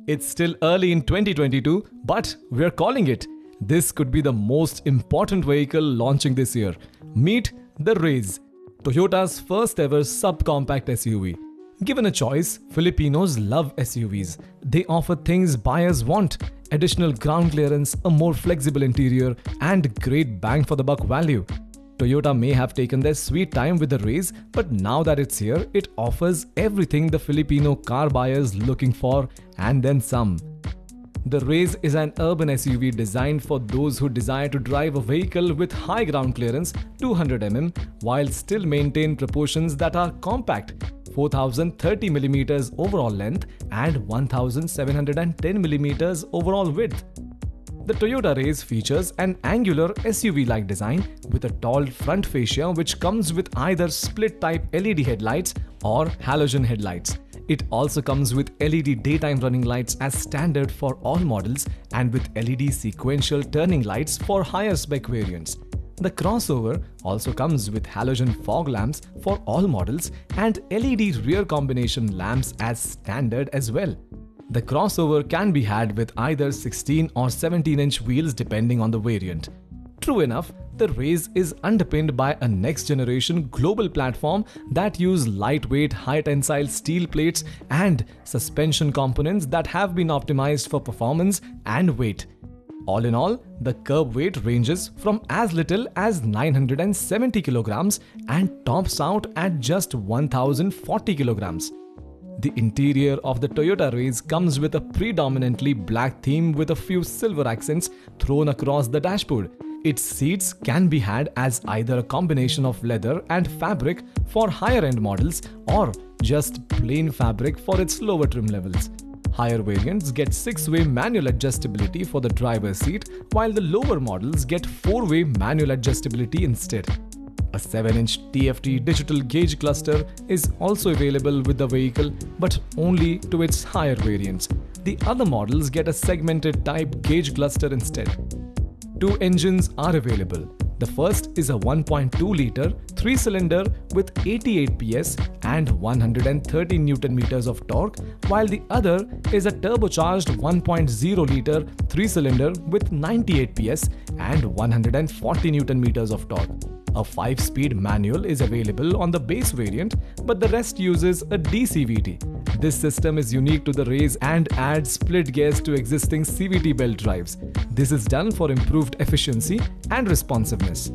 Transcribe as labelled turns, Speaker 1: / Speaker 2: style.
Speaker 1: It's still early in 2022, but we're calling it. This could be the most important vehicle launching this year. Meet the Raize, Toyota's first ever subcompact SUV. Given a choice, Filipinos love SUVs. They offer things buyers want: additional ground clearance, a more flexible interior, and great bang for the buck value. Toyota may have taken their sweet time with the Raize, but now that it's here, it offers everything the Filipino car buyers looking for and then some. The Raize is an urban SUV designed for those who desire to drive a vehicle with high ground clearance, 200 mm, while still maintain proportions that are compact, 4030 mm overall length and 1710 mm overall width. The Toyota Raize features an angular SUV-like design with a tall front fascia which comes with either split-type LED headlights or halogen headlights. It also comes with LED daytime running lights as standard for all models and with LED sequential turning lights for higher-spec variants. The crossover also comes with halogen fog lamps for all models and LED rear combination lamps as standard as well. The crossover can be had with either 16 or 17-inch wheels depending on the variant. True enough, the Raize is underpinned by a next-generation global platform that use lightweight, high-tensile steel plates and suspension components that have been optimized for performance and weight. All in all, the curb weight ranges from as little as 970 kilograms and tops out at just 1040 kilograms. The interior of the Toyota Raize comes with a predominantly black theme with a few silver accents thrown across the dashboard. Its seats can be had as either a combination of leather and fabric for higher-end models or just plain fabric for its lower trim levels. Higher variants get 6-way manual adjustability for the driver's seat, while the lower models get 4-way manual adjustability instead. A 7-inch TFT digital gauge cluster is also available with the vehicle, but only to its higher variants. The other models get a segmented type gauge cluster instead. Two engines are available. The first is a 1.2-litre 3-cylinder with 88 PS and 130 Nm of torque, while the other is a turbocharged 1.0-litre 3-cylinder with 98 PS and 140 Nm of torque. A 5-speed manual is available on the base variant, but the rest uses a DCVT. This system is unique to the Raize and adds split gears to existing CVT belt drives. This is done for improved efficiency and responsiveness.